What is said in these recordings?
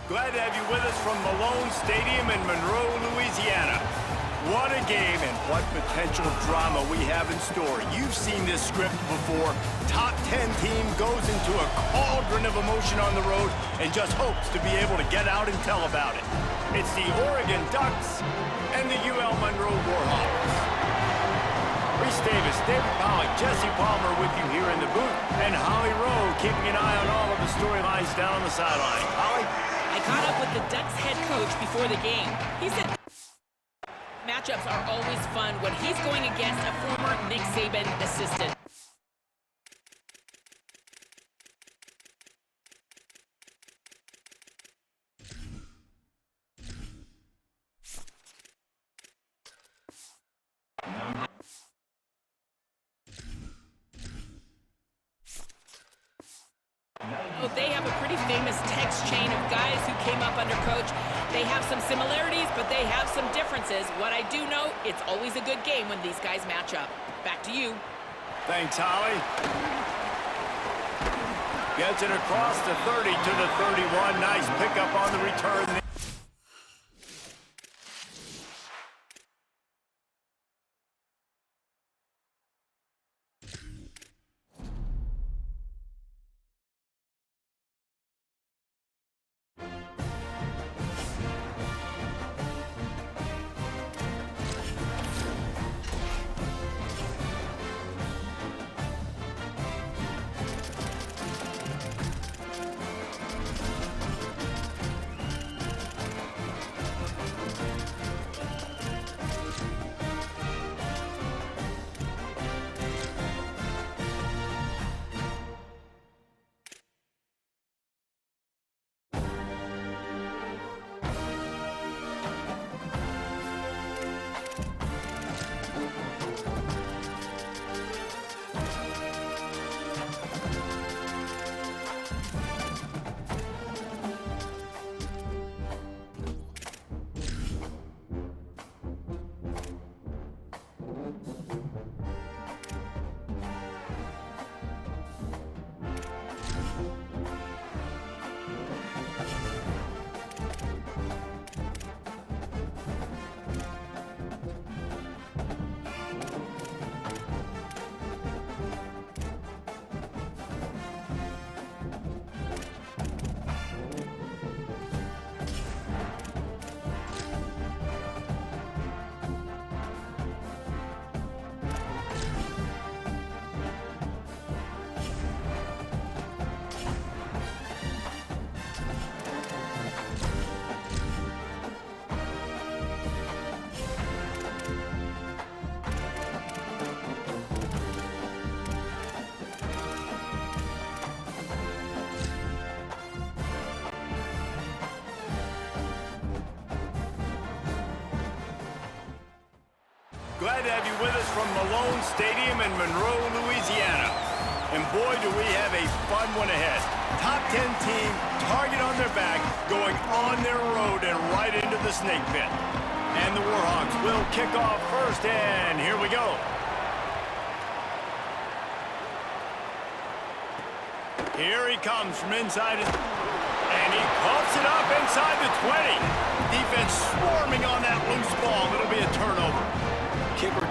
Glad to have you with us from Malone Stadium in Monroe, Louisiana. What a game and what potential drama we have in store. You've seen this script before. Top 10 team goes into a cauldron of emotion on the road and just hopes to be able to get out and tell about it. It's the Oregon Ducks and the UL Monroe Warhawks. Reese Davis, David Pollack, Jesse Palmer with you here in the booth, and Holly Rowe keeping an eye on all of the storylines down on the sideline. Holly? I caught up with the Ducks head coach before the game. He said matchups are always fun when he's going against a former Nick Saban assistant. Oh, they have a pretty famous text chain of guys who came up under coach. They have some similarities, but they have some differences. What I do know, it's always a good game when these guys match up. Back to you. Thanks, Holly. Gets it across the 30 to the 31. Nice pickup on the return. Glad to have you with us from Malone Stadium in Monroe, Louisiana. And boy, do we have a fun one ahead. Top 10 team, target on their back, going on their road and right into the snake pit. And the Warhawks will kick off first, and here we go. Here he comes from inside his... And he pumps it up inside the 20. Defense swarming on that loose ball. It'll be a turnover. Kicker.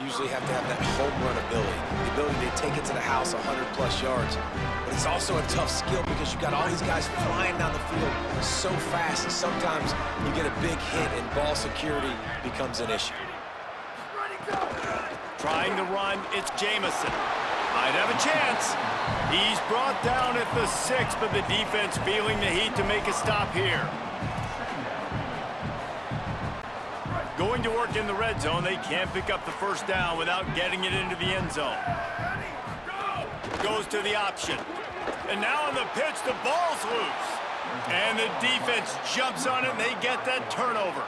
Usually have to have that home run ability, the ability to take it to the house 100+ yards. But it's also a tough skill because you've got all these guys flying down the field so fast, and sometimes you get a big hit and ball security becomes an issue. Trying to run, it's Jamison. Might have a chance. He's brought down at the 6, but the defense feeling the heat to make a stop here. Going to work in the red zone, they can't pick up the first down without getting it into the end zone. Goes to the option. And now on the pitch, the ball's loose. And the defense jumps on it, and they get that turnover.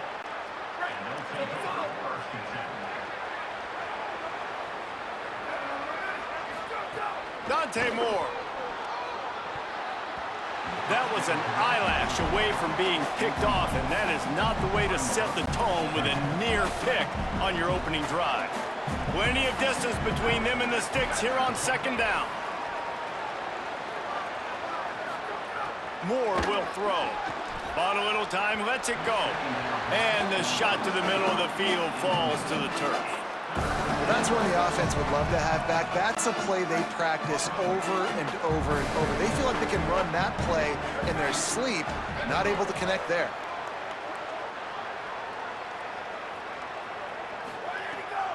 Dante Moore. That was an eyelash away from being picked off, and that is not the way to set the tone with a near pick on your opening drive. Plenty of distance between them and the sticks here on second down. Moore will throw. Bought a little time, lets it go. And the shot to the middle of the field falls to the turf. Well, that's one the offense would love to have back. That's a play they practice over and over and over. They feel like they can run that play in their sleep, not able to connect there.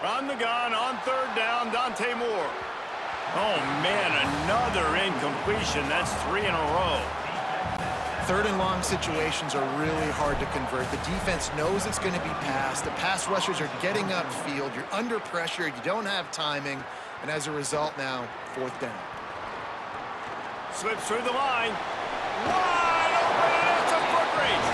On the gun, on third down, Dante Moore. Oh, man, another incompletion. That's 3 in a row. Third and long situations are really hard to convert. The defense knows it's going to be passed. The pass rushers are getting upfield. You're under pressure. You don't have timing. And as a result now, fourth down. Slips through the line. Wide open, and it's a foot race.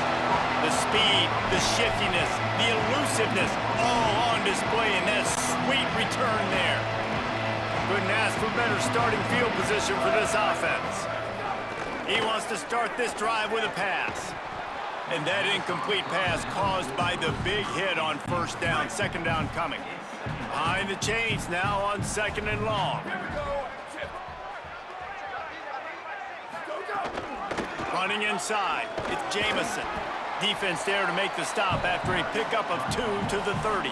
The speed, the shiftiness, the elusiveness, all on display in that sweet return there. Couldn't ask for better starting field position for this offense. He wants to start this drive with a pass. And that incomplete pass caused by the big hit on first down. Second down coming. Behind the chains now on second and long. Running inside, it's Jamison. Defense there to make the stop after a pickup of 2 to the 30.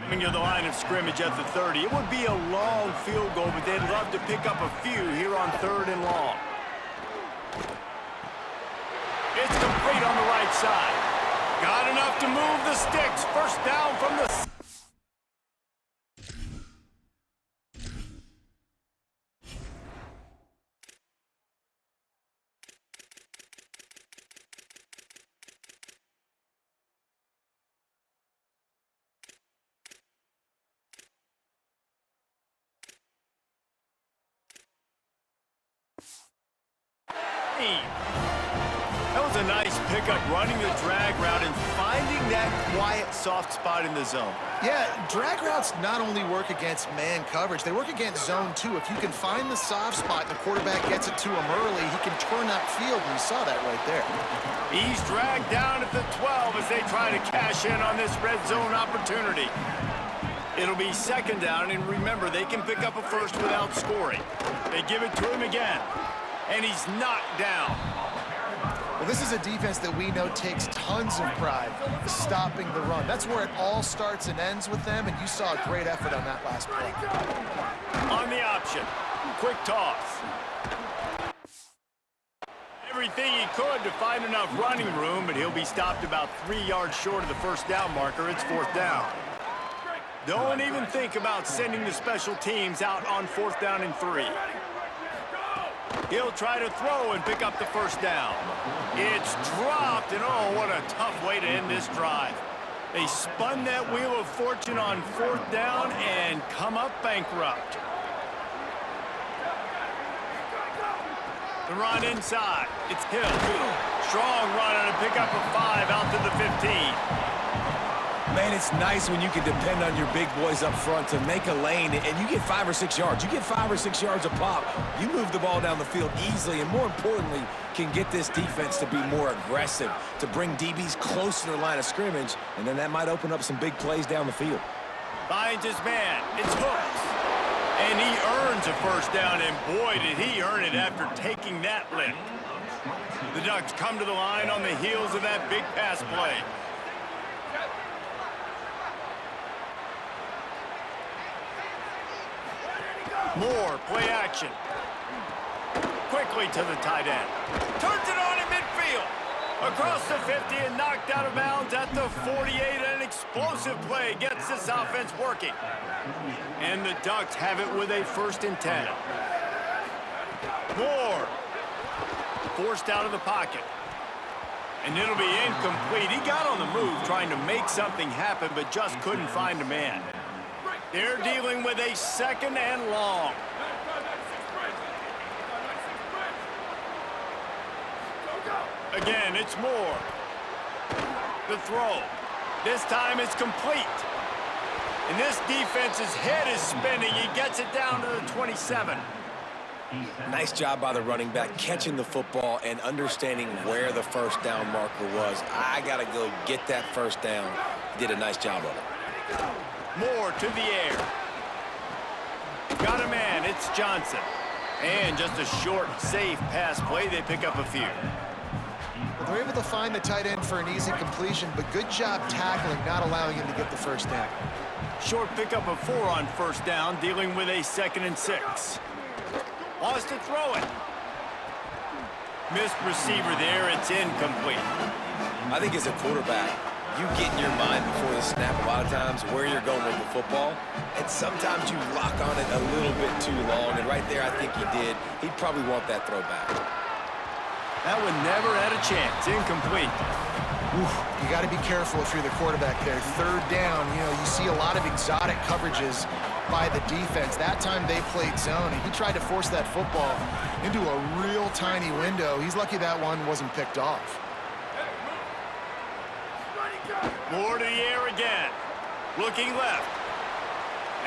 Coming to the line of scrimmage at the 30. It would be a long field goal, but they'd love to pick up a few here on third and long. It's complete on the right side. Got enough to move the sticks. First down from the... That was a nice pickup, running the drag route and finding that quiet, soft spot in the zone. Yeah, drag routes not only work against man coverage, they work against zone too. If you can find the soft spot and the quarterback gets it to him early, he can turn that field, and you saw that right there. He's dragged down at the 12 as they try to cash in on this red zone opportunity. It'll be second down, and remember, they can pick up a first without scoring. They give it to him again, and he's knocked down. Well, this is a defense that we know takes tons of pride stopping the run. That's where it all starts and ends with them, and you saw a great effort on that last play. On the option, quick toss. Everything he could to find enough running room, but he'll be stopped about 3 yards short of the first down marker. It's fourth down. Don't even think about sending the special teams out on fourth down and 3. He'll try to throw and pick up the first down. It's dropped, and oh, what a tough way to end this drive. They spun that wheel of fortune on fourth down and come up bankrupt. The run inside. It's Hill. Strong run and a pickup of 5 out to the 15. Man, it's nice when you can depend on your big boys up front to make a lane, and you get 5 or 6 yards. You get 5 or 6 yards a pop. You move the ball down the field easily, and more importantly, can get this defense to be more aggressive, to bring DBs close to their line of scrimmage, and then that might open up some big plays down the field. Finds his man. It's Hooks. And he earns a first down, and boy, did he earn it after taking that lift. The Ducks come to the line on the heels of that big pass play. Moore, play action. Quickly to the tight end. Turns it on in midfield. Across the 50 and knocked out of bounds at the 48. An explosive play gets this offense working. And the Ducks have it with a 1st and 10. Moore. Forced out of the pocket. And it'll be incomplete. He got on the move trying to make something happen, but just couldn't find a man. They're dealing with a 2nd and long. Again, it's Moore. The throw. This time it's complete. And this defense's head is spinning. He gets it down to the 27. Nice job by the running back, catching the football and understanding where the first down marker was. I got to go get that first down. He did a nice job of it. Moore to the air. Got a man. It's Johnson. And just a short, safe pass play. They pick up a few. Well, they're able to find the tight end for an easy completion, but good job tackling, not allowing him to get the first down. Short pickup of 4 on first down, dealing with a 2nd and 6. Wants to throw it. Missed receiver there. It's incomplete. I think as a quarterback, you get in your mind before the snap a lot of times where you're going with the football, and sometimes you lock on it a little bit too long, and right there I think he did. He'd probably want that throw back. That one never had a chance. Incomplete. Oof, you got to be careful if you're the quarterback there. Third down, you know, you see a lot of exotic coverages by the defense. That time they played zone, and he tried to force that football into a real tiny window. He's lucky that one wasn't picked off. Moore to the air again. Looking left.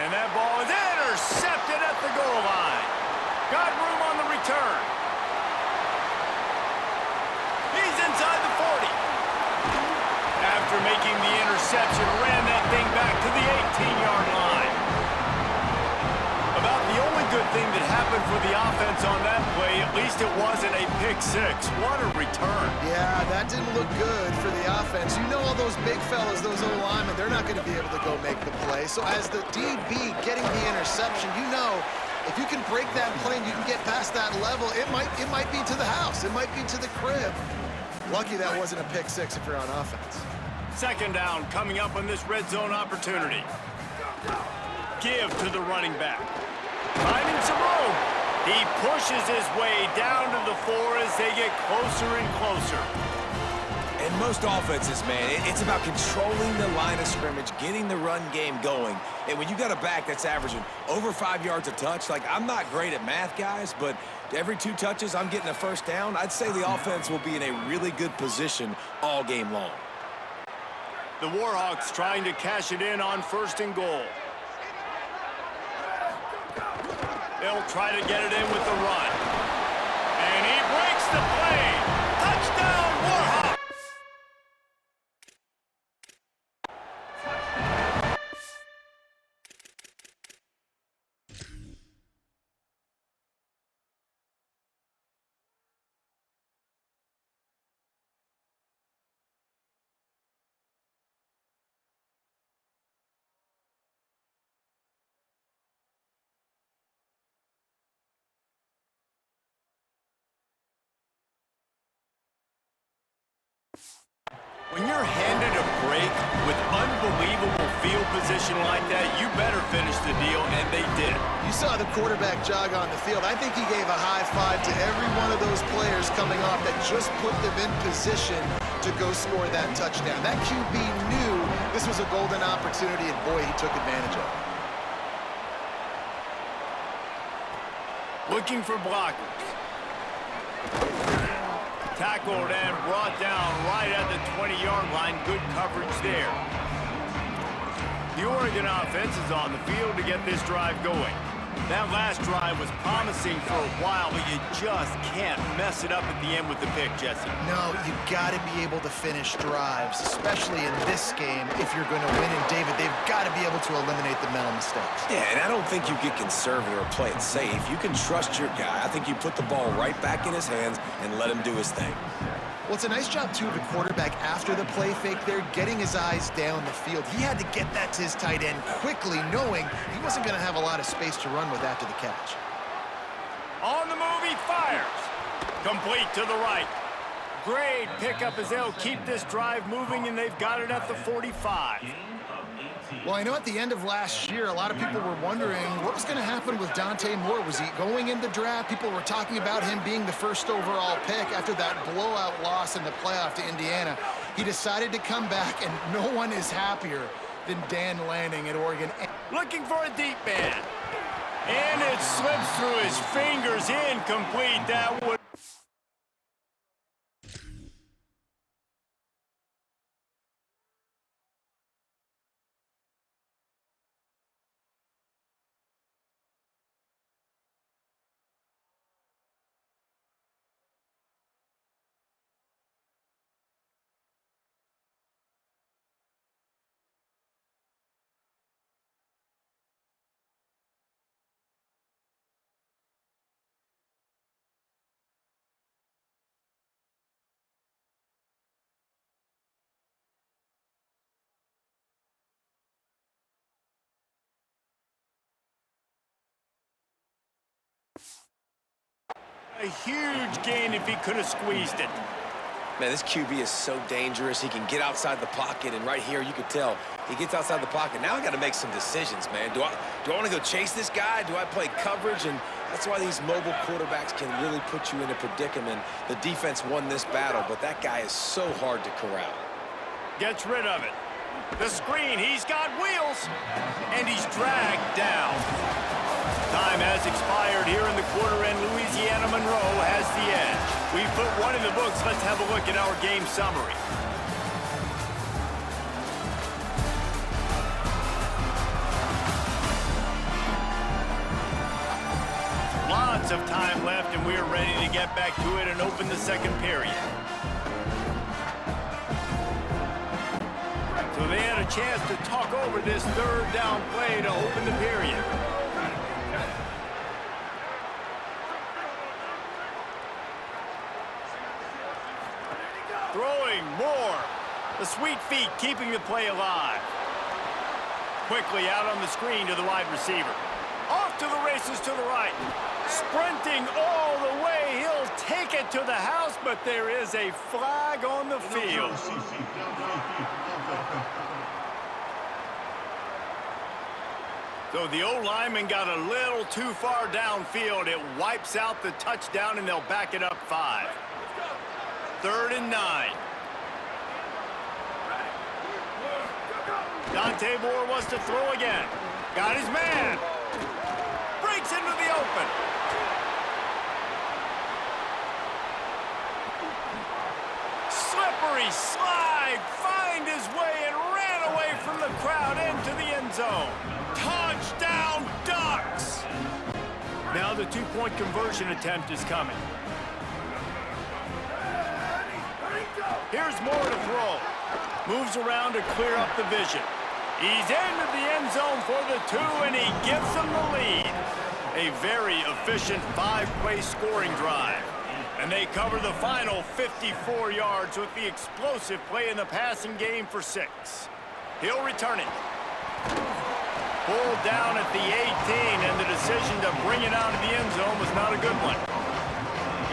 And that ball is intercepted at the goal line. Got room on the return. He's inside the 40. After making the interception, ran that thing back to the 18-yard line. About the only good thing that happened for the offense on that play, at least it wasn't a pick 6. What a return. Yeah, that didn't look good for the offense. You know all those big fellas, those O-linemen, they're not going to be able to go make the play. So as the DB getting the interception, you know if you can break that play and you can get past that level, it might be to the house. It might be to the crib. Lucky that wasn't a pick 6 if you're on offense. 2nd down coming up on this red zone opportunity. Give to the running back. Finding some room. He pushes his way down to the 4 as they get closer and closer. And most offenses, man, it's about controlling the line of scrimmage, getting the run game going. And when you got a back that's averaging over 5 yards a touch, like I'm not great at math, guys, but every 2 touches I'm getting a first down, I'd say the offense will be in a really good position all game long. The Warhawks trying to cash it in on 1st and goal. They'll try to get it in with the run. And he breaks the play. Touchdown, Warhawks! When you're handed a break with unbelievable field position like that, you better finish the deal, and they did. You saw the quarterback jog on the field. I think he gave a high five to every one of those players coming off that just put them in position to go score that touchdown. That QB knew this was a golden opportunity, and boy, he took advantage of it. Looking for blockers. Tackled and brought down right at the 20-yard line. Good coverage there. The Oregon offense is on the field to get this drive going. That last drive was promising for a while, but you just can't mess it up at the end with the pick, Jesse. No, you got to be able to finish drives, especially in this game. If you're going to win, and David, they've got to be able to eliminate the mental mistakes. Yeah, and I don't think you get conservative or play it safe. You can trust your guy. I think you put the ball right back in his hands and let him do his thing. Well, it's a nice job, too, of the quarterback after the play fake there, getting his eyes down the field. He had to get that to his tight end quickly, knowing he wasn't going to have a lot of space to run with after the catch. On the move, he fires. Complete to the right. Great pickup as they'll keep this drive moving, and they've got it at the 45. Well, I know at the end of last year, a lot of people were wondering what was going to happen with Dante Moore. Was he going in the draft? People were talking about him being the first overall pick after that blowout loss in the playoff to Indiana. He decided to come back, and no one is happier than Dan Lanning at Oregon. Looking for a deep man. And it slips through his fingers, incomplete. That would... A huge gain if he could have squeezed it. Man, this QB is so dangerous. He can get outside the pocket, and right here you could tell he gets outside the pocket. Now I got to make some decisions, man. Do I want to go chase this guy? Do I play coverage? And that's why these mobile quarterbacks can really put you in a predicament. The defense won this battle, but that guy is so hard to corral. Gets rid of it. The screen, he's got wheels, and he's dragged down. Time has expired here in the quarter, and Louisiana Monroe has the edge. We've put one in the books. Let's have a look at our game summary. Lots of time left, and we're ready to get back to it and open the second period. So they had a chance to talk over this third down play to open the period. Throwing more. The sweet feet keeping the play alive. Quickly out on the screen to the wide receiver. Off to the races to the right. Sprinting all the way. He'll take it to the house, but there is a flag on the field. So the O-lineman got a little too far downfield. It wipes out the touchdown, and they'll back it up 5. 3rd and 9. Dante Moore wants to throw again. Got his man. Breaks into the open. Slippery slide. Find his way and ran away from the crowd into the end zone. Touchdown, Ducks! Now the two-point conversion attempt is coming. Here's Moore to throw. Moves around to clear up the vision. He's into the end zone for the 2, and he gives them the lead. A very efficient 5-play scoring drive. And they cover the final 54 yards with the explosive play in the passing game for 6. He'll return it. Pulled down at the 18, and the decision to bring it out of the end zone was not a good one.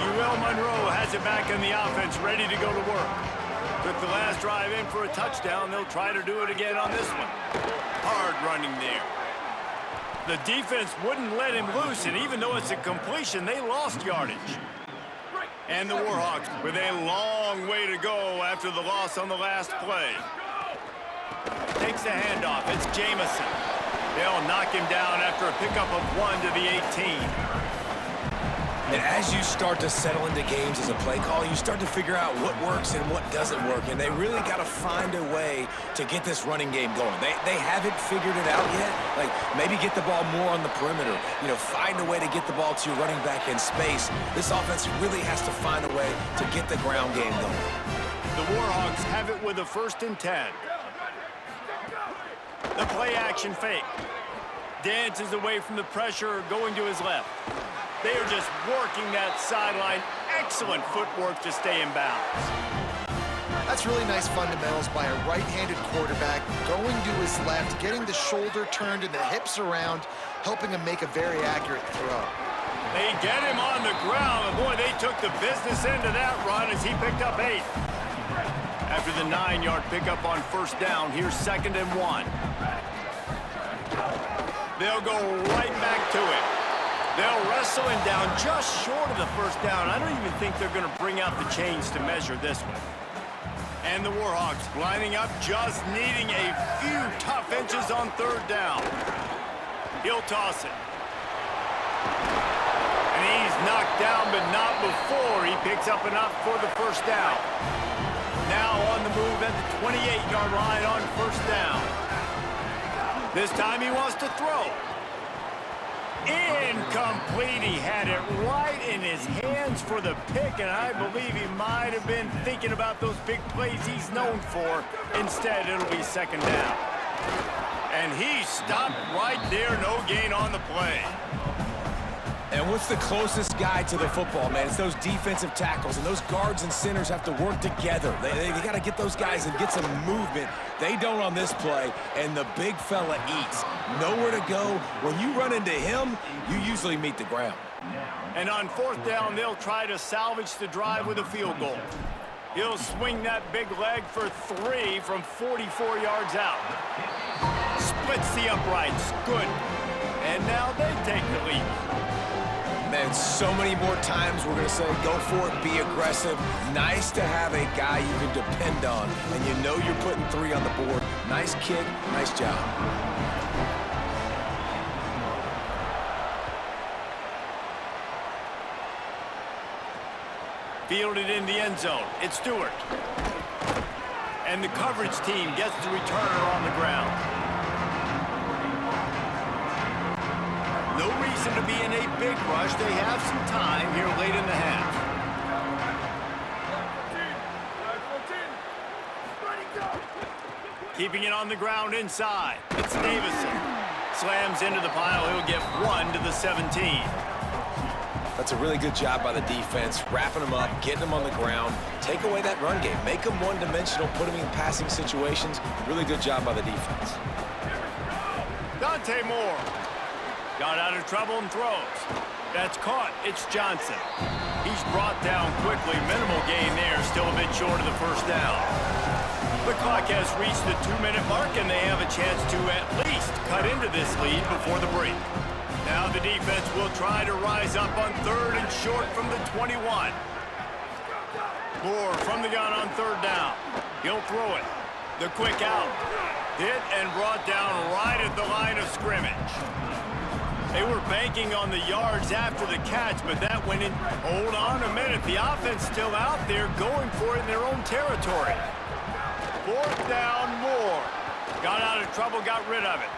UL Monroe has it back in the offense, ready to go to work. Took the last drive in for a touchdown. They'll try to do it again on this one. Hard running there. The defense wouldn't let him loose, and even though it's a completion, they lost yardage. And the Warhawks with a long way to go after the loss on the last play. Takes the handoff. It's Jamison. They'll knock him down after a pickup of 1 to the 18. And as you start to settle into games as a play call, you start to figure out what works and what doesn't work. And they really got to find a way to get this running game going. They haven't figured it out yet. Like, maybe get the ball more on the perimeter. You know, find a way to get the ball to your running back in space. This offense really has to find a way to get the ground game going. The Warhawks have it with a 1st and 10. The play action fake. Dances away from the pressure, going to his left. They are just working that sideline. Excellent footwork to stay in bounds. That's really nice fundamentals by a right-handed quarterback, going to his left, getting the shoulder turned and the hips around, helping him make a very accurate throw. They get him on the ground, and boy, they took the business end of that run as he picked up 8. After the 9-yard pickup on 1st down, here's 2nd and 1. They'll go right back to it. They'll wrestle him down just short of the 1st down. I don't even think they're going to bring out the chains to measure this one. And the Warhawks lining up, just needing a few tough inches on 3rd down. He'll toss it. And he's knocked down, but not before he picks up enough for the 1st down. Now on the move at the 28-yard line on 1st down. This time he wants to throw. Incomplete. He had it right in his hands for the pick, and I believe he might have been thinking about those big plays he's known for. Instead, it'll be 2nd down. And he stopped right there. No gain on the play. And what's the closest guy to the football, man? It's those defensive tackles, and those guards and centers have to work together. They got to get those guys and get some movement. They don't on this play, and the big fella eats. Nowhere to go. When you run into him, you usually meet the ground. And on 4th down, they'll try to salvage the drive with a field goal. He'll swing that big leg for 3 from 44 yards out. Splits the uprights. Good. And now they take the lead. Man, so many more times we're going to say, go for it, be aggressive. Nice to have a guy you can depend on, and you know you're putting 3 on the board. Nice kick, nice job. Fielded in the end zone. It's Stewart. And the coverage team gets the returner on the ground. No reason to be in a big rush. They have some time here late in the half. Keeping it on the ground inside. It's Davison. Slams into the pile. He'll get 1 to the 17. That's a really good job by the defense, wrapping them up, getting them on the ground. Take away that run game. Make them one-dimensional, put them in passing situations. Really good job by the defense. Dante Moore. Got out of trouble and throws. That's caught. It's Johnson. He's brought down quickly. Minimal gain there. Still a bit short of the first down. The clock has reached the 2-minute mark, and they have a chance to at least cut into this lead before the break. Now the defense will try to rise up on 3rd and short from the 21. Moore from the gun on 3rd down. He'll throw it. The quick out. Hit and brought down right at the line of scrimmage. They were banking on the yards after the catch, but that went in. Hold on a minute. The offense still out there going for it in their own territory. 4th down, Moore. Got out of trouble, got rid of it.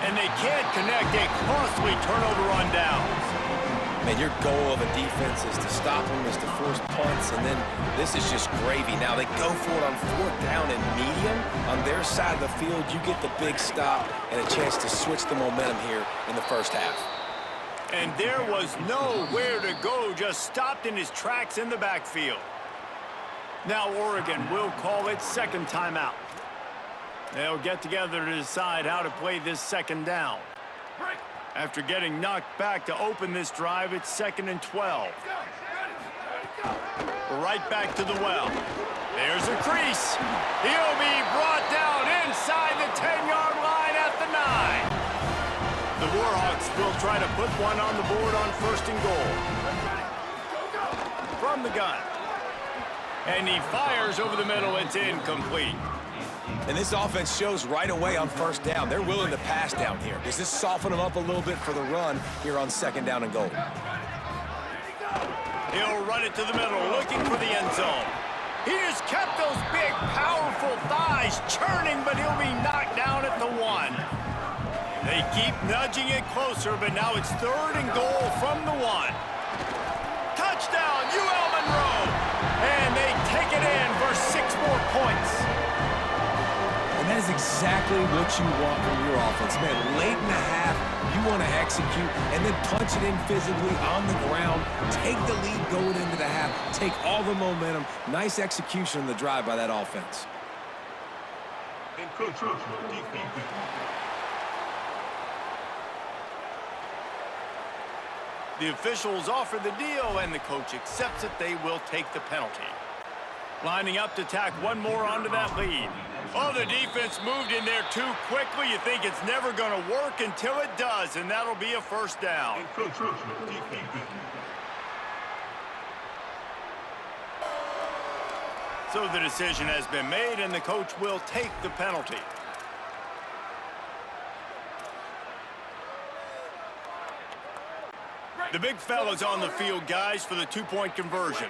And they can't connect a costly turnover on downs. Man, your goal of a defense is to stop them, is to force punts, and then this is just gravy. Now they go for it on 4th down and medium. On their side of the field, you get the big stop and a chance to switch the momentum here in the first half. And there was nowhere to go, just stopped in his tracks in the backfield. Now Oregon will call it 2nd timeout. They'll get together to decide how to play this 2nd down. After getting knocked back to open this drive, it's 2nd and 12. Right back to the well. There's a crease. He'll be brought down inside the 10-yard line at the 9. The Warhawks will try to put one on the board on 1st and goal. From the gun. And he fires over the middle. It's incomplete. And this offense shows right away on 1st down. They're willing to pass down here. Does this soften them up a little bit for the run here on 2nd down and goal? He'll run it to the middle, looking for the end zone. He just kept those big, powerful thighs churning, but he'll be knocked down at the 1. They keep nudging it closer, but now it's 3rd and goal from the 1. Touchdown, UL Monroe! And they take it in for 6 more points. And that is exactly what you want from your offense, man. Late in the half, you want to execute and then punch it in physically on the ground. Take the lead going into the half. Take all the momentum. Nice execution on the drive by that offense. The officials offer the deal, and the coach accepts it. They will take the penalty. Lining up to tack one more onto that lead. Oh, the defense moved in there too quickly. You think it's never going to work until it does, and that'll be a 1st down. So the decision has been made, and the coach will take the penalty. The big fella's on the field, guys, for the 2-point conversion.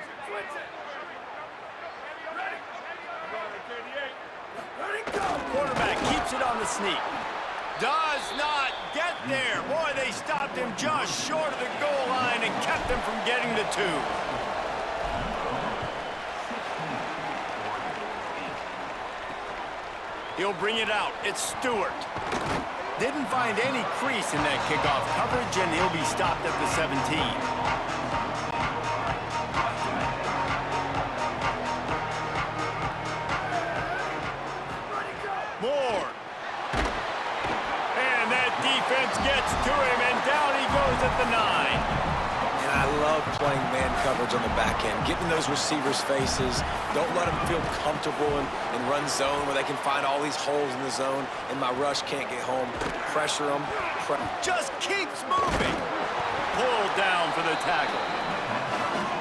Quarterback keeps it on the sneak. Does not get there. Boy, they stopped him just short of the goal line and kept him from getting the 2. He'll bring it out. It's Stewart. Didn't find any crease in that kickoff coverage, and he'll be stopped at the 17. Moore. And that defense gets to him, and down he goes at the 9. And I love playing man coverage on the back end, getting those receivers' faces. Don't let them feel comfortable in run zone where they can find all these holes in the zone, and my rush can't get home. Pressure them. Just keeps moving. Pulled down for the tackle.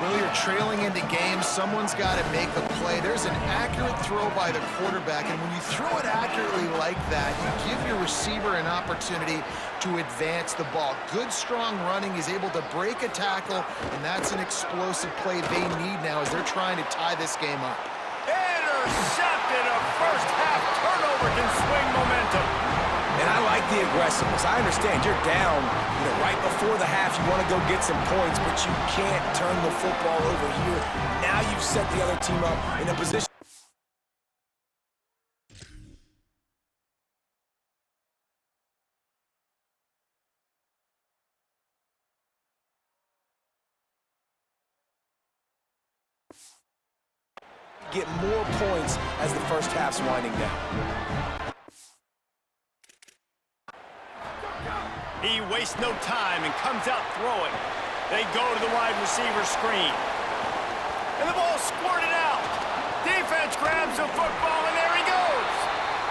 Well, you're trailing into games. Someone's got to make a play. There's an accurate throw by the quarterback, and when you throw it accurately like that, you give your receiver an opportunity to advance the ball. Good, strong running. He's able to break a tackle, and that's an explosive play they need now as they're trying to tie this game up. Intercepted. A first-half turnover can swing momentum. And I like the aggressiveness. I understand you're down, right before the half. You want to go get some points, but you can't turn the football over here. Now you've set the other team up in a position. Get more points as the first half's winding down. He wastes no time and comes out throwing. They go to the wide receiver screen. And the ball squirted out. Defense grabs the football, and there he goes.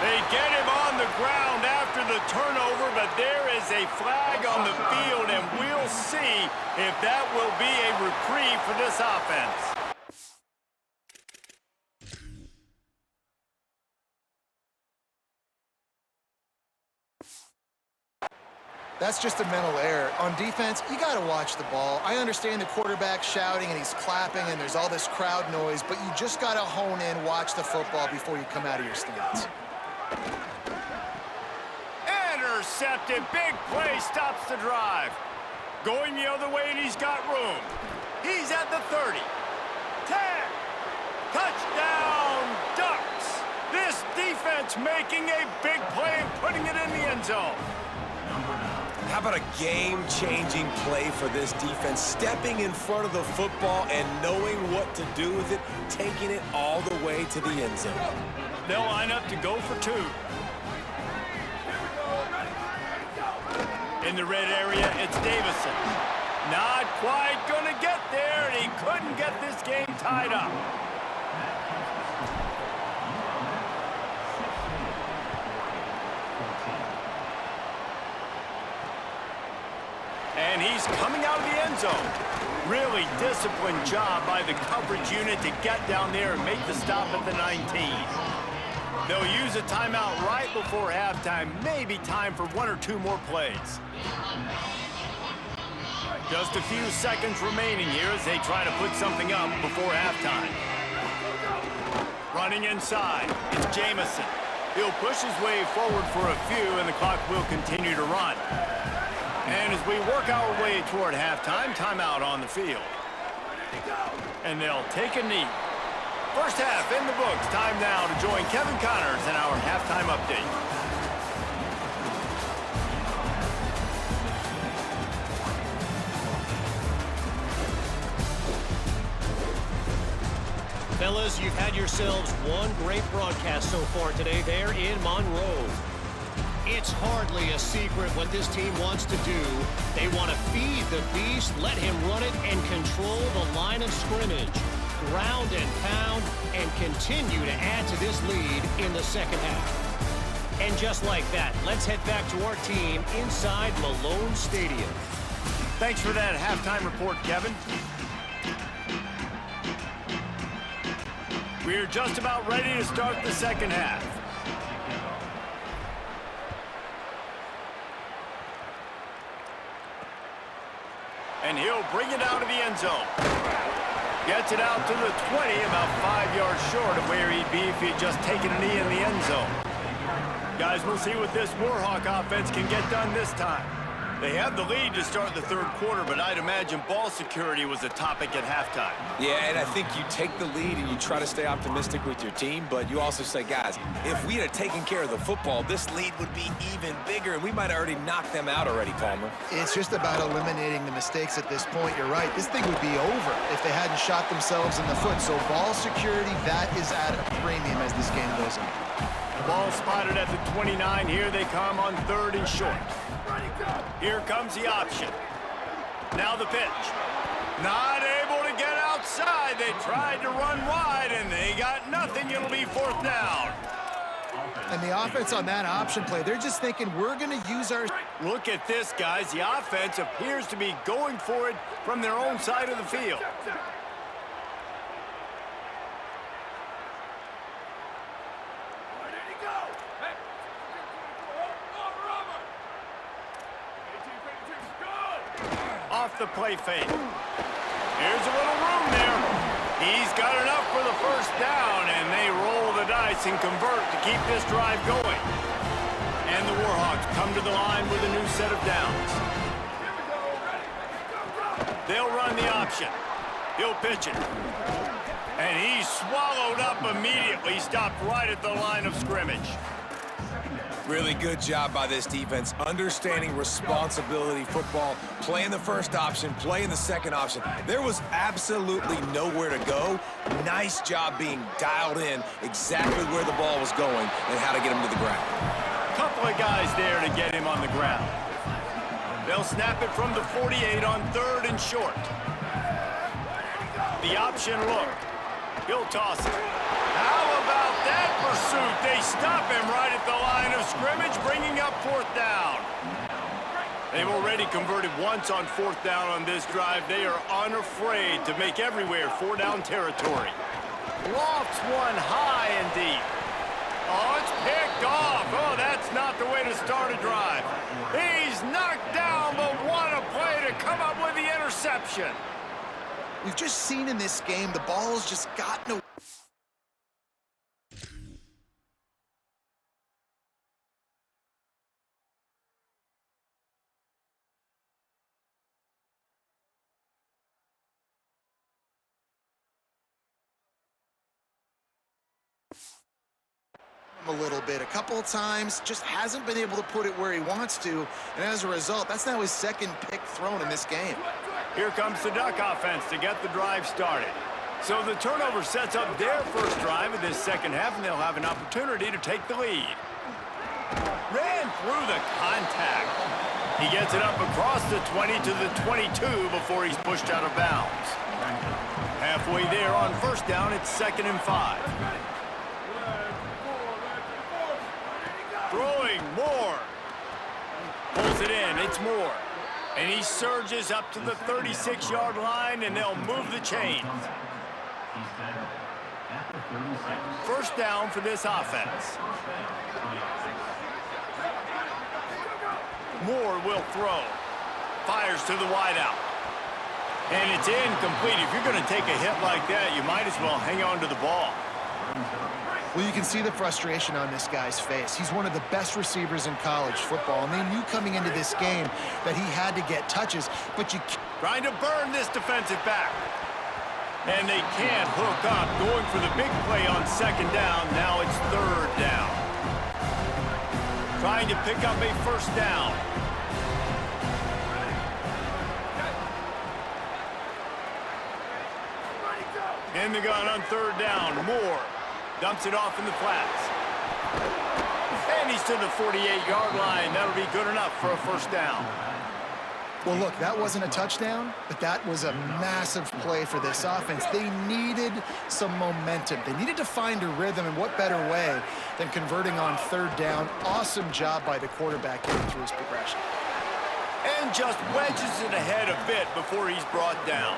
They get him on the ground after the turnover, but there is a flag on the field, and we'll see if that will be a reprieve for this offense. That's just a mental error. On defense, you got to watch the ball. I understand the quarterback shouting and he's clapping and there's all this crowd noise, but you just got to hone in, watch the football before you come out of your stance. Intercepted. Big play stops the drive. Going the other way, and he's got room. He's at the 30. 10. Touchdown, Ducks. This defense making a big play and putting it in the end zone. How about a game-changing play for this defense? Stepping in front of the football and knowing what to do with it, taking it all the way to the end zone. They'll line up to go for 2. In the red area, it's Davison. Not quite going to get there, and he couldn't get this game tied up. And he's coming out of the end zone. Really disciplined job by the coverage unit to get down there and make the stop at the 19. They'll use a timeout right before halftime. Maybe time for 1 or 2 more plays. Just a few seconds remaining here as they try to put something up before halftime. Running inside, it's Jamison. He'll push his way forward for a few, and the clock will continue to run. And as we work our way toward halftime, timeout on the field. And they'll take a knee. First half in the books. Time now to join Kevin Connors in our halftime update. Fellas, you've had yourselves one great broadcast so far today there in Monroe. It's hardly a secret what this team wants to do. They want to feed the beast, let him run it, and control the line of scrimmage. Ground and pound, and continue to add to this lead in the second half. And just like that, let's head back to our team inside Malone Stadium. Thanks for that halftime report, Kevin. We're just about ready to start the second half. And he'll bring it out of the end zone. Gets it out to the 20, about 5 yards short of where he'd be if he'd just taken a knee in the end zone. Guys, we'll see what this Warhawk offense can get done this time. They had the lead to start the third quarter, but I'd imagine ball security was a topic at halftime. Yeah, and I think you take the lead and you try to stay optimistic with your team, but you also say, guys, if we had taken care of the football, this lead would be even bigger, and we might have already knocked them out already, Palmer. It's just about eliminating the mistakes at this point. You're right. This thing would be over if they hadn't shot themselves in the foot. So ball security, that is at a premium as this game goes on. Ball spotted at the 29. Here they come on 3rd and short. Here comes the option. Now the pitch. Not able to get outside. They tried to run wide, and they got nothing. It'll be 4th down. And the offense on that option play, they're just thinking, we're going to use our... Look at this, guys. The offense appears to be going for it from their own side of the field. Off the play fake. Here's a little room there. He's got enough for the 1st down, and they roll the dice and convert to keep this drive going. And the Warhawks come to the line with a new set of downs. They'll run the option. He'll pitch it. And he's swallowed up immediately, stopped right at the line of scrimmage. Really good job by this defense, understanding responsibility football, playing the first option, playing the second option. There was absolutely nowhere to go. Nice job being dialed in exactly where the ball was going and how to get him to the ground. Couple of guys there to get him on the ground. They'll snap it from the 48 on 3rd and short. The option look. He'll toss it. How about that pursuit? They stop him right at the line of scrimmage, bringing up 4th down. They've already converted once on 4th down on this drive. They are unafraid to make everywhere 4-down territory. Lofts one high and deep. Oh, it's picked off. Oh, that's not the way to start a drive. He's knocked down, but what a play to come up with the interception. We've just seen in this game, the ball's just got no... a little bit. A couple of times, just hasn't been able to put it where he wants to, and as a result, that's now his 2nd pick thrown in this game. Here comes the Duck offense to get the drive started. So the turnover sets up their first drive of this 2nd half, and they'll have an opportunity to take the lead. Ran through the contact. He gets it up across the 20 to the 22 before he's pushed out of bounds. Halfway there on 1st down, it's 2nd and 5. Throwing Moore. Pulls it in. It's Moore. And he surges up to the 36-yard line, and they'll move the chains. 1st down for this offense. Moore will throw. Fires to the wideout. And it's incomplete. If you're going to take a hit like that, you might as well hang on to the ball. Well, you can see the frustration on this guy's face. He's one of the best receivers in college football, and they knew coming into this game that he had to get touches, but you can't... Trying to burn this defensive back. And they can't hook up. Going for the big play on 2nd down. Now it's 3rd down. Trying to pick up a 1st down. In the gun on 3rd down. Moore dumps it off in the flats. And he's to the 48-yard line. That'll be good enough for a 1st down. Well, look, that wasn't a touchdown, but that was a massive play for this offense. They needed some momentum. They needed to find a rhythm, and what better way than converting on 3rd down. Awesome job by the quarterback getting through his progression. And just wedges it ahead a bit before he's brought down.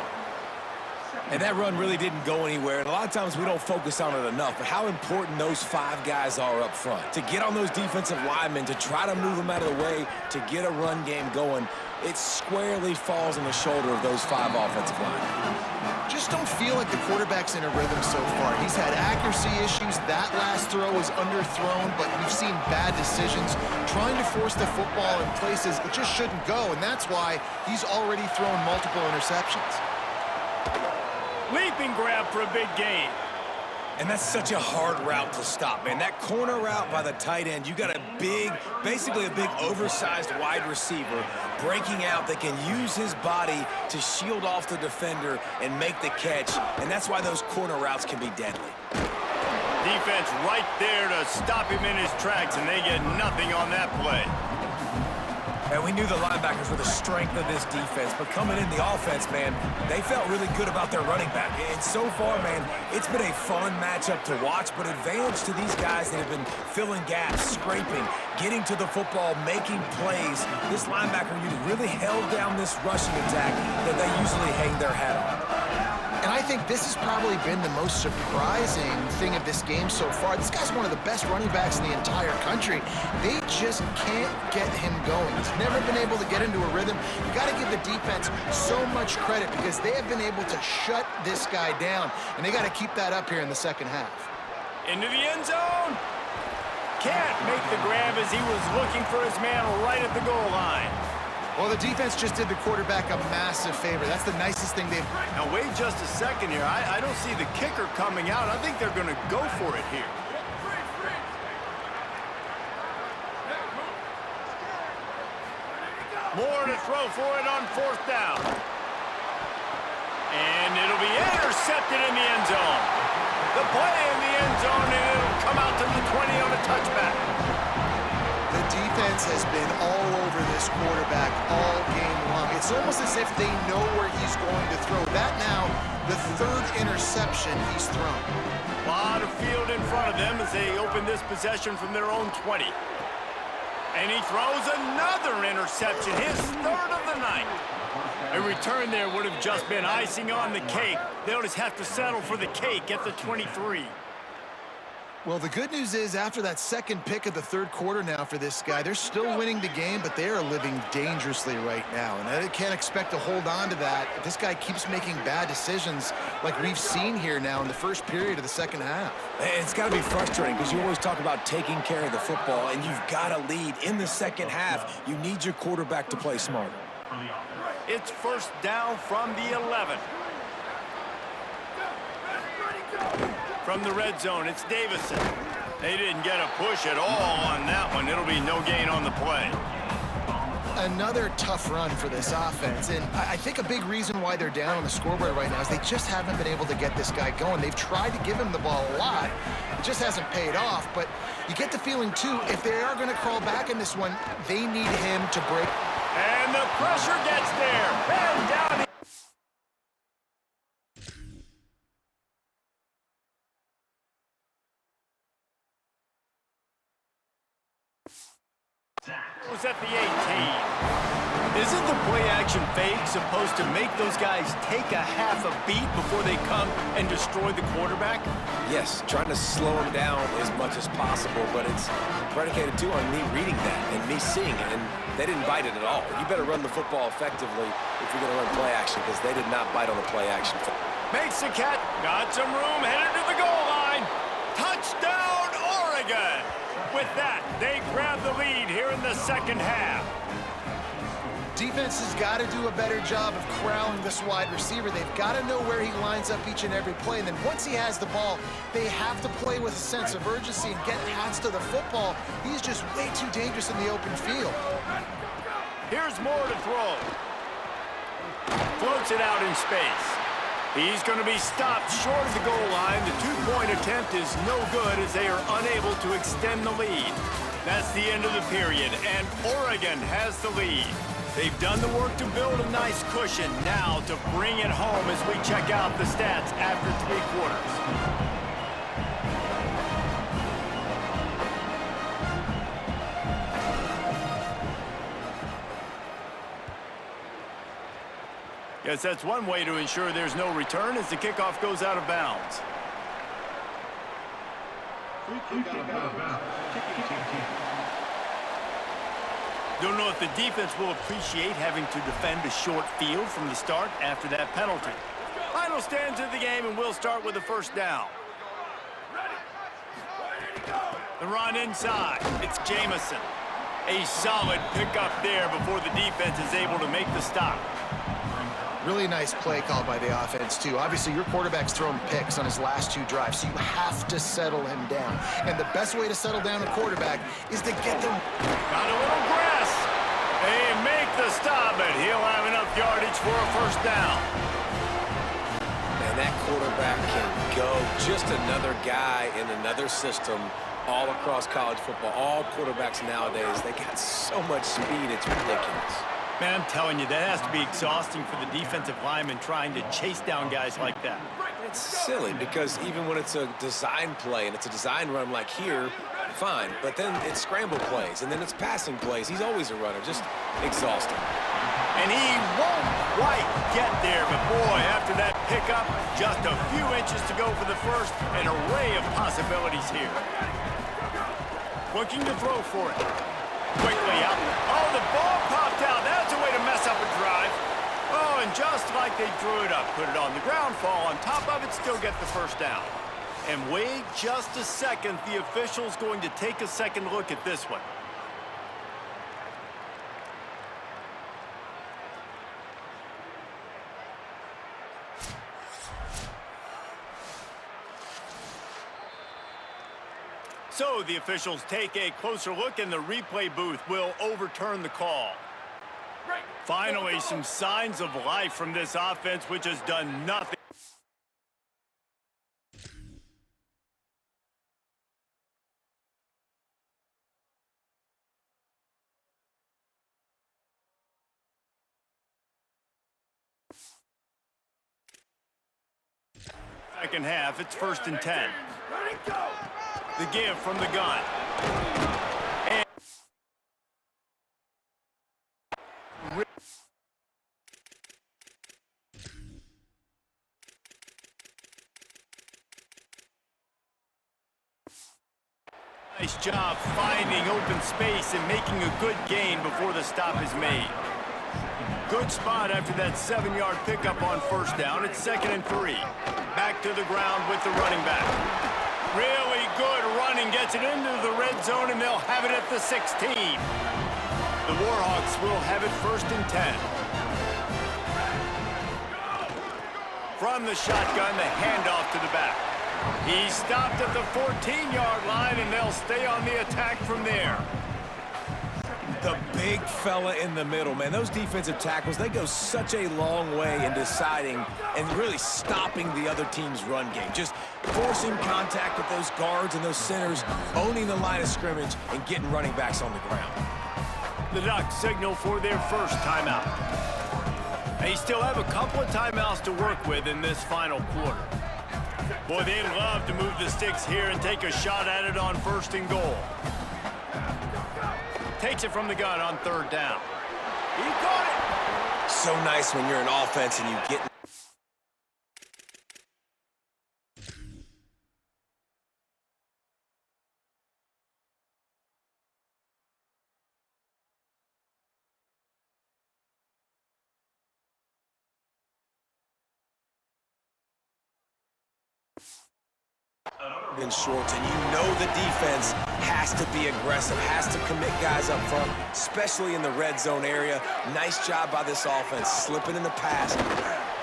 And that run really didn't go anywhere. And a lot of times we don't focus on it enough, but how important those 5 guys are up front. To get on those defensive linemen, to try to move them out of the way, to get a run game going, it squarely falls on the shoulder of those 5 offensive linemen. Just don't feel like the quarterback's in a rhythm so far. He's had accuracy issues. That last throw was underthrown, but we've seen bad decisions, trying to force the football in places it just shouldn't go, and that's why he's already thrown multiple interceptions. Leaping grab for a big gain. And that's such a hard route to stop, man. That corner route by the tight end, you got a big, basically a big oversized wide receiver breaking out that can use his body to shield off the defender and make the catch. And that's why those corner routes can be deadly. Defense right there to stop him in his tracks, and they get nothing on that play. And we knew the linebackers were the strength of this defense, but coming in the offense, man, they felt really good about their running back. And so far, man, it's been a fun matchup to watch, but advantage to these guys that have been filling gaps, scraping, getting to the football, making plays. This linebacker unit really held down this rushing attack that they usually hang their hat on. And I think this has probably been the most surprising thing of this game so far. This guy's one of the best running backs in the entire country. They just can't get him going. He's never been able to get into a rhythm. You got to give the defense so much credit because they have been able to shut this guy down, and they got to keep that up here in the second half. Into the end zone. Can't make the grab as he was looking for his man right at the goal line. Well, the defense just did the quarterback a massive favor. That's the nicest thing they've... Now, wait just a second here. I don't see the kicker coming out. I think they're going to go for it here. More to throw for it on fourth down. And it'll be intercepted in the end zone. The play in the end zone, and it'll come out to the 20 on a touchback. The defense has been all over this quarterback all game long. It's almost as if they know where he's going to throw. That now, the third interception he's thrown. A lot of field in front of them as they open this possession from their own 20. And he throws another interception, his third of the night. A return there would have just been icing on the cake. They'll just have to settle for the cake at the 23. Well, the good news is after that second pick of the third quarter now for this guy, they're still winning the game, but they are living dangerously right now. And they can't expect to hold on to that if this guy keeps making bad decisions like we've seen here now in the first period of the second half. It's got to be frustrating because you always talk about taking care of the football, and you've got to lead in the second half. You need your quarterback to play smarter. It's first down from the 11. From the red zone, it's Davison. They didn't get a push at all on that one. It'll be no gain on the play. Another tough run for this offense, and I think a big reason why they're down on the scoreboard right now is they just haven't been able to get this guy going. They've tried to give him the ball a lot. It just hasn't paid off, but you get the feeling, too, if they are going to crawl back in this one, they need him to break. And the pressure gets there. And down. Was at the 18. Isn't the play-action fake supposed to make those guys take a half a beat before they come and destroy the quarterback? Yes, trying to slow him down as much as possible, but it's predicated, too, on me reading that and me seeing it, and they didn't bite it at all. You better run the football effectively if you're going to run play-action, because they did not bite on the play-action. Makes the catch. Got some room, headed to the goal line. Touchdown, Oregon! With that, they grab the lead here in the second half. Defense has got to do a better job of corralling this wide receiver. They've got to know where he lines up each and every play. And then once he has the ball, they have to play with a sense of urgency and get hands to the football. He's just way too dangerous in the open field. Here's more to throw. Floats it out in space. He's going to be stopped short of the goal line. The two-point attempt is no good as they are unable to extend the lead. That's the end of the period, and Oregon has the lead. They've done the work to build a nice cushion. Now to bring it home as we check out the stats after three quarters. Yes, that's one way to ensure there's no return as the kickoff goes out of bounds. Don't know if the defense will appreciate having to defend a short field from the start after that penalty. Final almost ends of the game, and we'll start with the first down. The run inside. It's Jamison. A solid pickup there before the defense is able to make the stop. Really nice play call by the offense, too. Obviously, your quarterback's thrown picks on his last 2 drives, so you have to settle him down. And the best way to settle down a quarterback is to get them... Got a little grass. They make the stop, but he'll have enough yardage for a first down. Man, that quarterback can go. Just another guy in another system all across college football. All quarterbacks nowadays, they got so much speed, it's ridiculous. Man, I'm telling you, that has to be exhausting for the defensive lineman trying to chase down guys like that. It's silly because even when it's a design play and it's a design run like here, fine. But then it's scramble plays and then it's passing plays. He's always a runner, just exhausting. And he won't quite get there, but boy, after that pickup, just a few inches to go for the first, an array of possibilities here. Looking to throw for it. Quickly out. Oh, the ball popped out. That's a way to mess up a drive. Oh, and just like they drew it up, put it on the ground, fall on top of it, still get the first down. And wait just a second. The official's going to take a second look at this one. So the officials take a closer look, and the replay booth will overturn the call. Finally, some signs of life from this offense, which has done nothing. Second half, it's 1st and 10. The give from the gun. And nice job finding open space and making a good gain before the stop is made. Good spot after that 7-yard pickup on first down. It's 2nd and 3. Back to the ground with the running back. Really good running, gets it into the red zone, and they'll have it at the 16. The Warhawks will have it 1st and 10. From the shotgun, the handoff to the back. He stopped at the 14-yard line, and they'll stay on the attack from there. The big fella in the middle, man. Those defensive tackles, they go such a long way in deciding and really stopping the other team's run game. Just forcing contact with those guards and those centers, owning the line of scrimmage, and getting running backs on the ground. The Ducks signal for their first timeout. They still have a couple of timeouts to work with in this final quarter. Boy, they'd love to move the sticks here and take a shot at it on 1st and goal. Takes it from the gun on 3rd down. He got it! So nice when you're an offense and you get... in shorts, and you know the defense has to be aggressive, has to commit guys up front, especially in the red zone area. Nice job by this offense, slipping in the pass.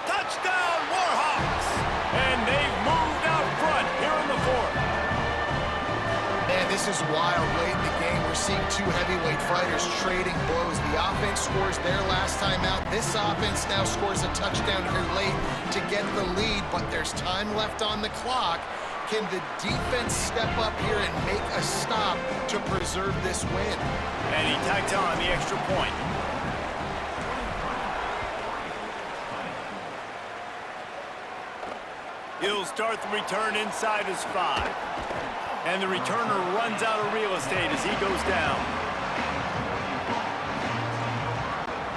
Touchdown, Warhawks! And they've moved out front here in the 4th. Man, this is wild. Late in the game, we're seeing 2 heavyweight fighters trading blows. The offense scores their last time out. This offense now scores a touchdown here late to get the lead, but there's time left on the clock. Can the defense step up here and make a stop to preserve this win? And he tacks on the extra point. He'll start the return inside his 5. And the returner runs out of real estate as he goes down.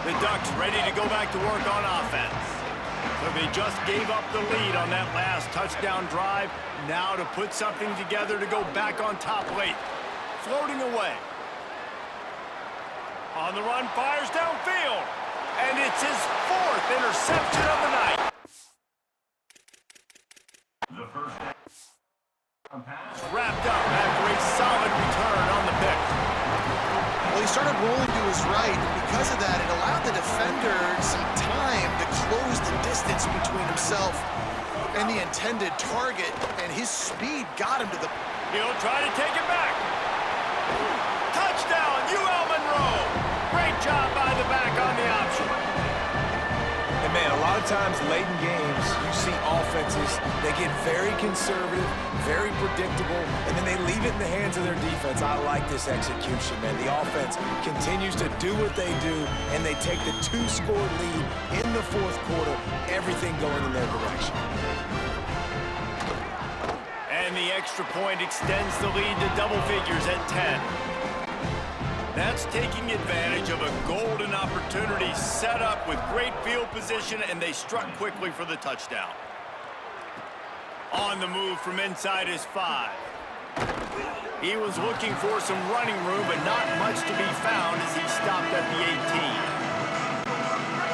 The Ducks ready to go back to work on offense. So they just gave up the lead on that last touchdown drive. Now to put something together to go back on top late. Floating away. On the run, fires downfield. And it's his 4th interception of the night. Wrapped up after a solid return on the pick. Well, he started rolling to his right, and because of that, it allowed the defender some time to close the distance between himself and the intended target, and his speed got him to the... He'll try to take it back. Touchdown, UL Monroe. Great job by the back on the option. And man, a lot of times late in games, you see offenses, they get very conservative, very predictable, and then they leave it in the hands of their defense. I like this execution, man. The offense continues to do what they do, and they take the 2-score lead in the fourth quarter, everything going in their direction. And the extra point extends the lead to double figures at 10. That's taking advantage of a golden opportunity set up with great field position, and they struck quickly for the touchdown. On the move from inside his 5. He was looking for some running room, but not much to be found as he stopped at the 18.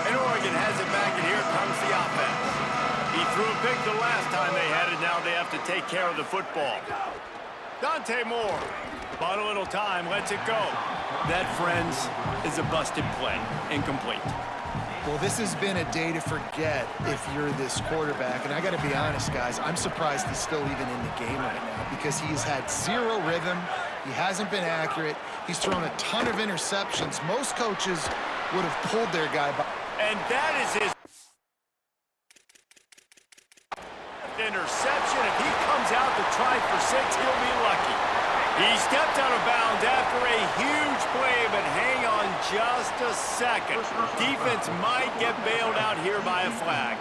And Oregon has it back, and here comes the offense. He threw a pick the last time they had it. Now they have to take care of the football. Dante Moore. Bought a little time, lets it go. That, friends, is a busted play. Incomplete. Well, this has been a day to forget if you're this quarterback. And I got to be honest, guys, I'm surprised he's still even in the game right now because he's had zero rhythm. He hasn't been accurate. He's thrown a ton of interceptions. Most coaches would have pulled their guy by. And that is his interception. If he comes out to try for 6, he'll be lucky. He stepped out of bounds after a huge play, but hang on just a second. Defense might get bailed out here by a flag.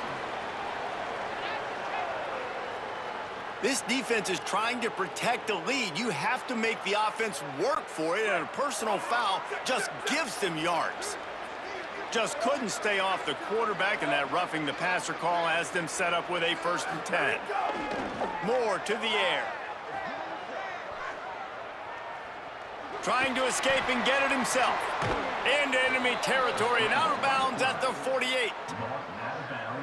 This defense is trying to protect the lead. You have to make the offense work for it, and a personal foul just gives them yards. Just couldn't stay off the quarterback, and that roughing the passer call has them set up with a 1st and 10. Moore to the air. Trying to escape and get it himself. Into enemy territory and out of bounds at the 48.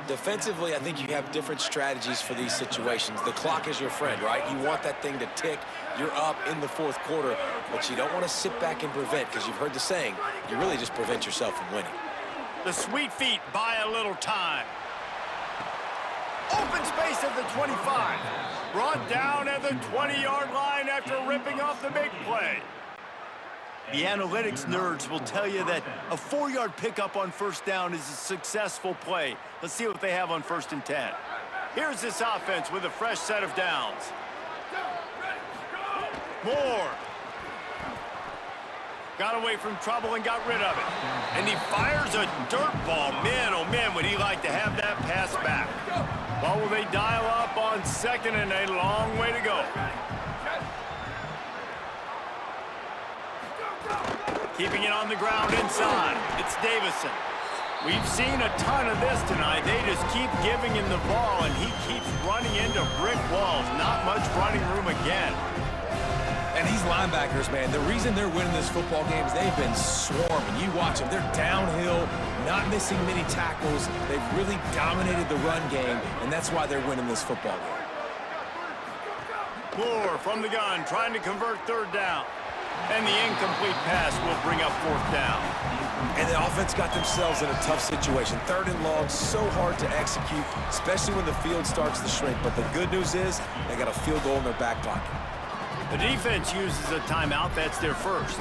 Defensively, I think you have different strategies for these situations. The clock is your friend, right? You want that thing to tick. You're up in the fourth quarter, but you don't want to sit back and prevent, because you've heard the saying, you really just prevent yourself from winning. The sweet feet buy a little time. Open space at the 25. Brought down at the 20-yard line after ripping off the big play. The analytics nerds will tell you that a 4-yard pickup on 1st down is a successful play. Let's see what they have on 1st and 10. Here's this offense with a fresh set of downs. Moore. Got away from trouble and got rid of it. And he fires a dirt ball. Man, oh man, would he like to have that pass back. Well, will they dial up on 2nd and a long way to go. Keeping it on the ground inside. It's Davison. We've seen a ton of this tonight. They just keep giving him the ball, and he keeps running into brick walls. Not much running room again. And these linebackers, man, the reason they're winning this football game is they've been swarming. You watch them. They're downhill, not missing many tackles. They've really dominated the run game, and that's why they're winning this football game. Moore from the gun, trying to convert 3rd down. And the incomplete pass will bring up 4th down. And the offense got themselves in a tough situation. 3rd and long, so hard to execute, especially when the field starts to shrink. But the good news is they got a field goal in their back pocket. The defense uses a timeout. That's their 1st.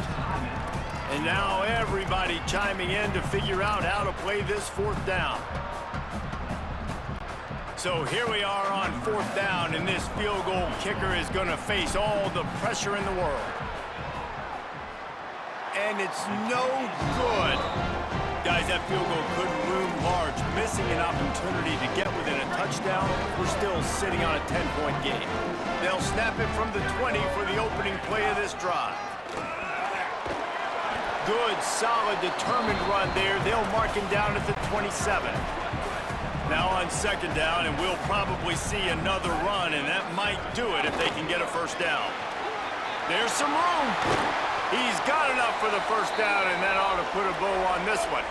And now everybody chiming in to figure out how to play this 4th down. So here we are on 4th down, and this field goal kicker is going to face all the pressure in the world. And it's no good. Guys, that field goal could loom large. Missing an opportunity to get within a touchdown. We're still sitting on a 10-point game. They'll snap it from the 20 for the opening play of this drive. Good, solid, determined run there. They'll mark him down at the 27. Now on 2nd down, and we'll probably see another run, and that might do it if they can get a 1st down. There's some room. He's got enough for the 1st down, and that ought to put a bow on this one.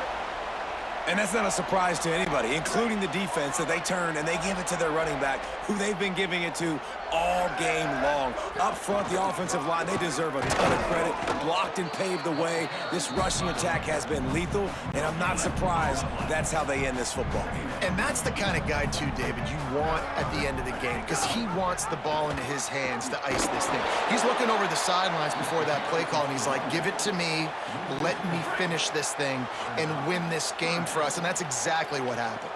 And that's not a surprise to anybody, including the defense, that they turn and they give it to their running back, who they've been giving it to all game long. Up front, the offensive line, they deserve a ton of credit. Blocked and paved the way. This rushing attack has been lethal, and I'm not surprised that's how they end this football game. And that's the kind of guy, too, David, you want at the end of the game, because he wants the ball into his hands to ice this thing. He's looking over the sidelines before that play call, and he's like, give it to me, let me finish this thing, and win this game for us, and that's exactly what happened.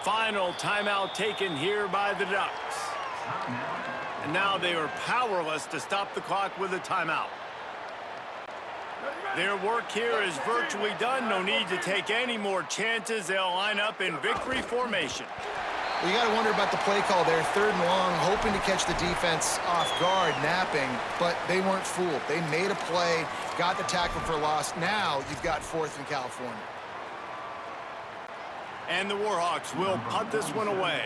Final timeout taken here by the Ducks. And now they are powerless to stop the clock with a timeout. Their work here is virtually done. No need to take any more chances. They'll line up in victory formation. Well, you got to wonder about the play call there. 3rd and long, hoping to catch the defense off guard, napping, but they weren't fooled. They made a play, got the tackle for loss. Now you've got 4th and California. And the Warhawks will punt this one away.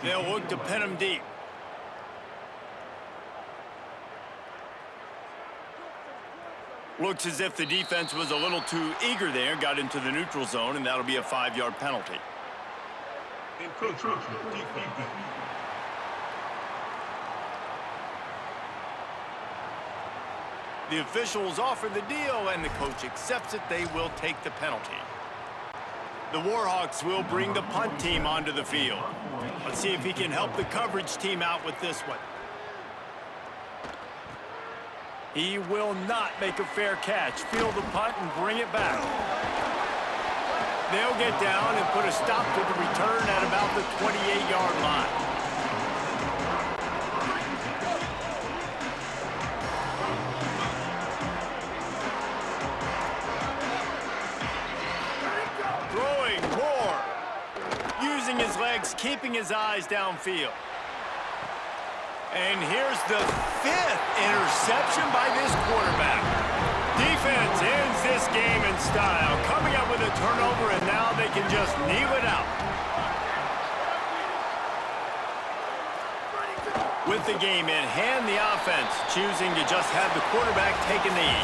They'll look to pin them deep. Looks as if the defense was a little too eager there, got into the neutral zone, and that'll be a 5-yard penalty. The officials offer the deal, and the coach accepts it. They will take the penalty. The Warhawks will bring the punt team onto the field. Let's see if he can help the coverage team out with this one. He will not make a fair catch. Field the punt and bring it back. They'll get down and put a stop to the return at about the 28-yard line. Throwing more. Using his legs, keeping his eyes downfield. And here's the 5th interception by this quarterback. Defense ends this game in style, coming up with a turnover, and now they can just kneel it out. With the game in hand, the offense choosing to just have the quarterback take a knee.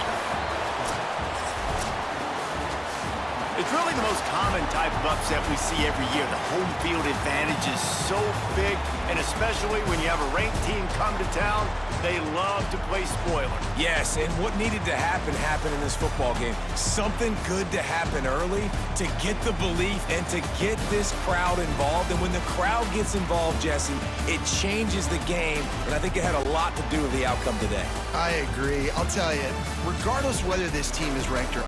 It's really the most common type of upset we see every year. The home field advantage is so big, and especially when you have a ranked team come to town, they love to play spoiler. Yes, and what needed to happen happened in this football game. Something good to happen early to get the belief and to get this crowd involved. And when the crowd gets involved, Jesse, it changes the game, and I think it had a lot to do with the outcome today. I agree. I'll tell you, regardless whether this team is ranked or